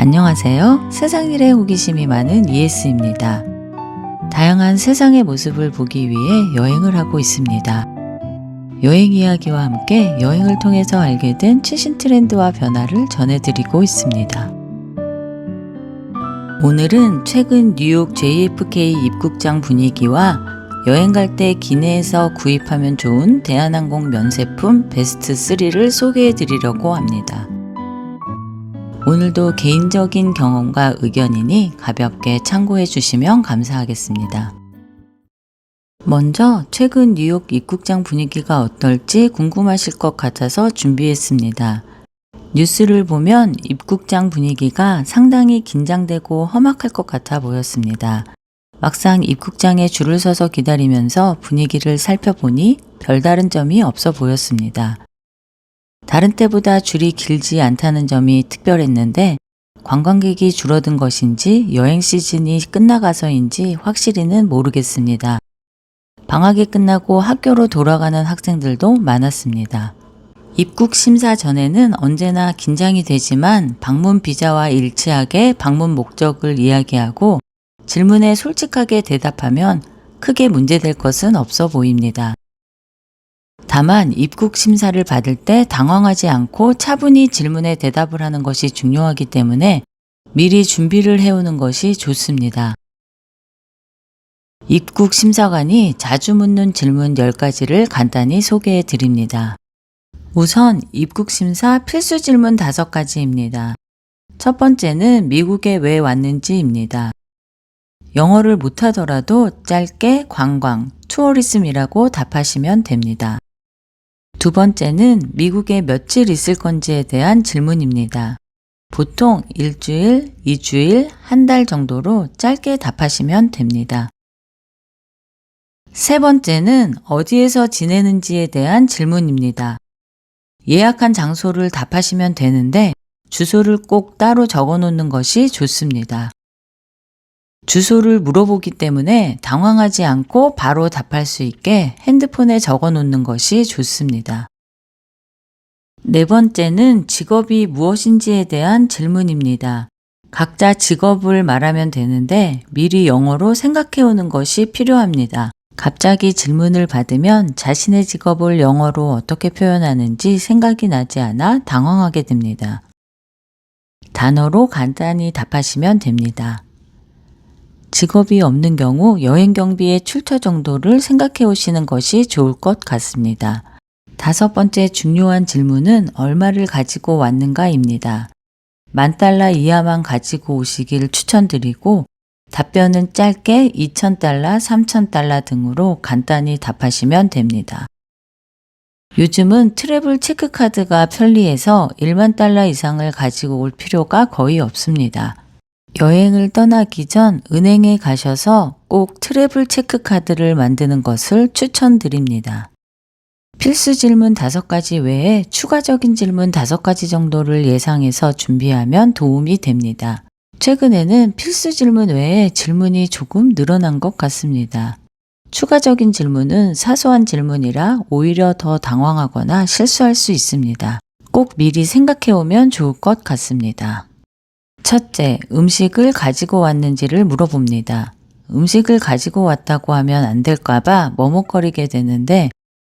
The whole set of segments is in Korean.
안녕하세요. 세상 일에 호기심이 많은 이에스입니다. 다양한 세상의 모습을 보기 위해 여행을 하고 있습니다. 여행 이야기와 함께 여행을 통해서 알게 된 최신 트렌드와 변화를 전해드리고 있습니다. 오늘은 최근 뉴욕 JFK 입국장 분위기와 여행 갈 때 기내에서 구입하면 좋은 대한항공 면세품 베스트 3를 소개해 드리려고 합니다. 오늘도 개인적인 경험과 의견이니 가볍게 참고해 주시면 감사하겠습니다. 먼저 최근 뉴욕 입국장 분위기가 어떨지 궁금하실 것 같아서 준비했습니다. 뉴스를 보면 입국장 분위기가 상당히 긴장되고 험악할 것 같아 보였습니다. 막상 입국장에 줄을 서서 기다리면서 분위기를 살펴보니 별다른 점이 없어 보였습니다. 다른 때보다 줄이 길지 않다는 점이 특별했는데 관광객이 줄어든 것인지 여행 시즌이 끝나가서인지 확실히는 모르겠습니다. 방학이 끝나고 학교로 돌아가는 학생들도 많았습니다. 입국 심사 전에는 언제나 긴장이 되지만 방문 비자와 일치하게 방문 목적을 이야기하고 질문에 솔직하게 대답하면 크게 문제될 것은 없어 보입니다. 다만 입국 심사를 받을 때 당황하지 않고 차분히 질문에 대답을 하는 것이 중요하기 때문에 미리 준비를 해오는 것이 좋습니다. 입국 심사관이 자주 묻는 질문 10가지를 간단히 소개해 드립니다. 우선 입국 심사 필수 질문 5가지입니다. 첫 번째는 미국에 왜 왔는지입니다. 영어를 못하더라도 짧게 관광, 투어리즘이라고 답하시면 됩니다. 두 번째는 미국에 며칠 있을 건지에 대한 질문입니다. 보통 일주일, 2주일, 한 달 정도로 짧게 답하시면 됩니다. 세 번째는 어디에서 지내는지에 대한 질문입니다. 예약한 장소를 답하시면 되는데 주소를 꼭 따로 적어 놓는 것이 좋습니다. 주소를 물어보기 때문에 당황하지 않고 바로 답할 수 있게 핸드폰에 적어 놓는 것이 좋습니다. 네 번째는 직업이 무엇인지에 대한 질문입니다. 각자 직업을 말하면 되는데 미리 영어로 생각해 오는 것이 필요합니다. 갑자기 질문을 받으면 자신의 직업을 영어로 어떻게 표현하는지 생각이 나지 않아 당황하게 됩니다. 단어로 간단히 답하시면 됩니다. 직업이 없는 경우 여행 경비의 출처 정도를 생각해 오시는 것이 좋을 것 같습니다. 다섯 번째 중요한 질문은 얼마를 가지고 왔는가입니다. $10,000 이하만 가지고 오시길 추천드리고 답변은 짧게 $2,000, $3,000 등으로 간단히 답하시면 됩니다. 요즘은 트래블 체크카드가 편리해서 $10,000 이상을 가지고 올 필요가 거의 없습니다. 여행을 떠나기 전 은행에 가셔서 꼭 트래블 체크카드를 만드는 것을 추천드립니다. 필수 질문 5가지 외에 추가적인 질문 5가지 정도를 예상해서 준비하면 도움이 됩니다. 최근에는 필수 질문 외에 질문이 조금 늘어난 것 같습니다. 추가적인 질문은 사소한 질문이라 오히려 더 당황하거나 실수할 수 있습니다. 꼭 미리 생각해 오면 좋을 것 같습니다. 첫째, 음식을 가지고 왔는지를 물어봅니다. 음식을 가지고 왔다고 하면 안 될까봐 머뭇거리게 되는데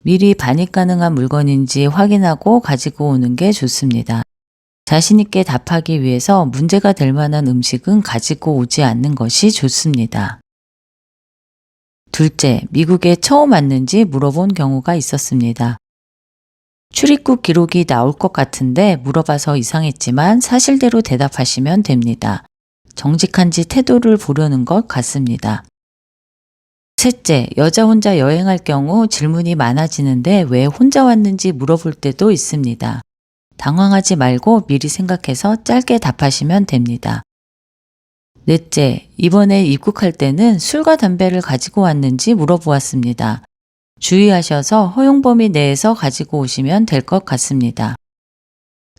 미리 반입 가능한 물건인지 확인하고 가지고 오는 게 좋습니다. 자신 있게 답하기 위해서 문제가 될 만한 음식은 가지고 오지 않는 것이 좋습니다. 둘째, 미국에 처음 왔는지 물어본 경우가 있었습니다. 출입국 기록이 나올 것 같은데 물어봐서 이상했지만 사실대로 대답하시면 됩니다. 정직한지 태도를 보려는 것 같습니다. 셋째, 여자 혼자 여행할 경우 질문이 많아지는데 왜 혼자 왔는지 물어볼 때도 있습니다. 당황하지 말고 미리 생각해서 짧게 답하시면 됩니다. 넷째, 이번에 입국할 때는 술과 담배를 가지고 왔는지 물어보았습니다. 주의하셔서 허용 범위 내에서 가지고 오시면 될 것 같습니다.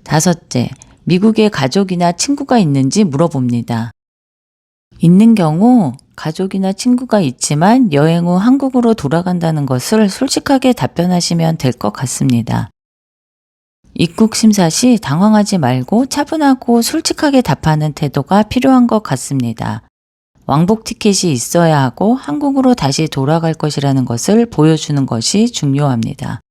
다섯째, 미국에 가족이나 친구가 있는지 물어봅니다. 있는 경우 가족이나 친구가 있지만 여행 후 한국으로 돌아간다는 것을 솔직하게 답변하시면 될 것 같습니다. 입국 심사 시 당황하지 말고 차분하고 솔직하게 답하는 태도가 필요한 것 같습니다. 왕복 티켓이 있어야 하고 한국으로 다시 돌아갈 것이라는 것을 보여주는 것이 중요합니다.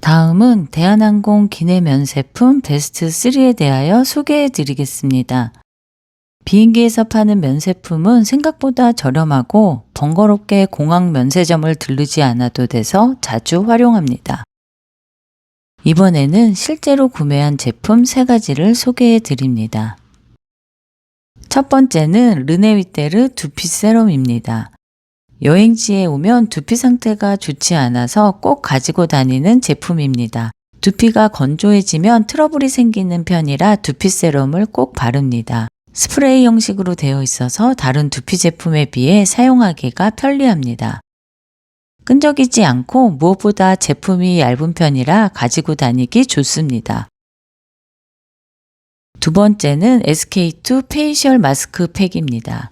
다음은 대한항공 기내 면세품 베스트 3에 대하여 소개해 드리겠습니다. 비행기에서 파는 면세품은 생각보다 저렴하고 번거롭게 공항 면세점을 들르지 않아도 돼서 자주 활용합니다. 이번에는 실제로 구매한 제품 3가지를 소개해 드립니다. 첫 번째는 르네위테르 두피 세럼입니다. 여행지에 오면 두피 상태가 좋지 않아서 꼭 가지고 다니는 제품입니다. 두피가 건조해지면 트러블이 생기는 편이라 두피 세럼을 꼭 바릅니다. 스프레이 형식으로 되어 있어서 다른 두피 제품에 비해 사용하기가 편리합니다. 끈적이지 않고 무엇보다 제품이 얇은 편이라 가지고 다니기 좋습니다. 두 번째는 SK2 페이셜 마스크 팩입니다.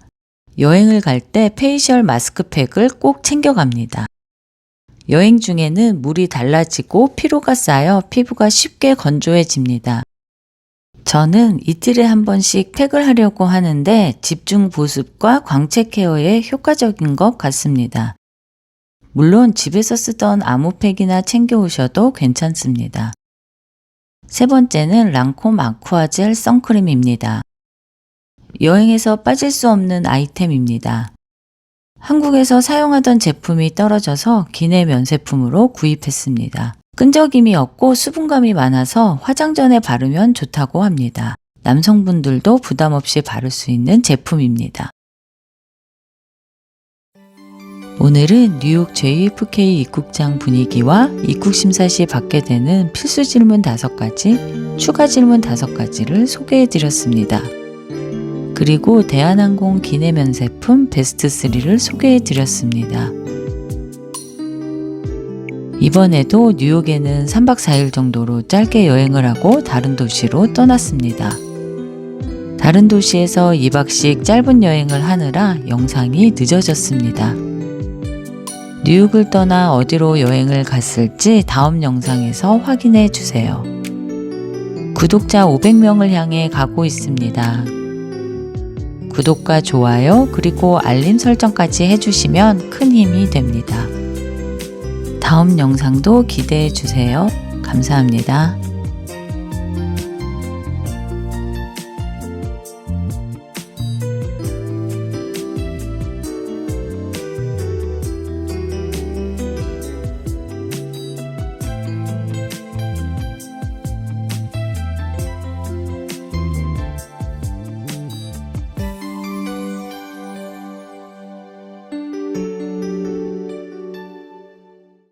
여행을 갈 때 페이셜 마스크팩을 꼭 챙겨갑니다. 여행 중에는 물이 달라지고 피로가 쌓여 피부가 쉽게 건조해집니다. 저는 이틀에 한 번씩 팩을 하려고 하는데 집중 보습과 광채 케어에 효과적인 것 같습니다. 물론 집에서 쓰던 아모팩이나 챙겨오셔도 괜찮습니다. 세 번째는 랑콤 아쿠아젤 선크림입니다. 여행에서 빠질 수 없는 아이템입니다. 한국에서 사용하던 제품이 떨어져서 기내 면세품으로 구입했습니다. 끈적임이 없고 수분감이 많아서 화장 전에 바르면 좋다고 합니다. 남성분들도 부담 없이 바를 수 있는 제품입니다. 오늘은 뉴욕 JFK 입국장 분위기와 입국 심사 시 받게 되는 필수 질문 5가지, 추가 질문 5가지를 소개해 드렸습니다. 그리고 대한항공 기내 면세품 베스트 3를 소개해 드렸습니다. 이번에도 뉴욕에는 3박 4일 정도로 짧게 여행을 하고 다른 도시로 떠났습니다. 다른 도시에서 2박씩 짧은 여행을 하느라 영상이 늦어졌습니다. 뉴욕을 떠나 어디로 여행을 갔을지 다음 영상에서 확인해 주세요. 구독자 500명을 향해 가고 있습니다. 구독과 좋아요 그리고 알림 설정까지 해주시면 큰 힘이 됩니다. 다음 영상도 기대해 주세요. 감사합니다.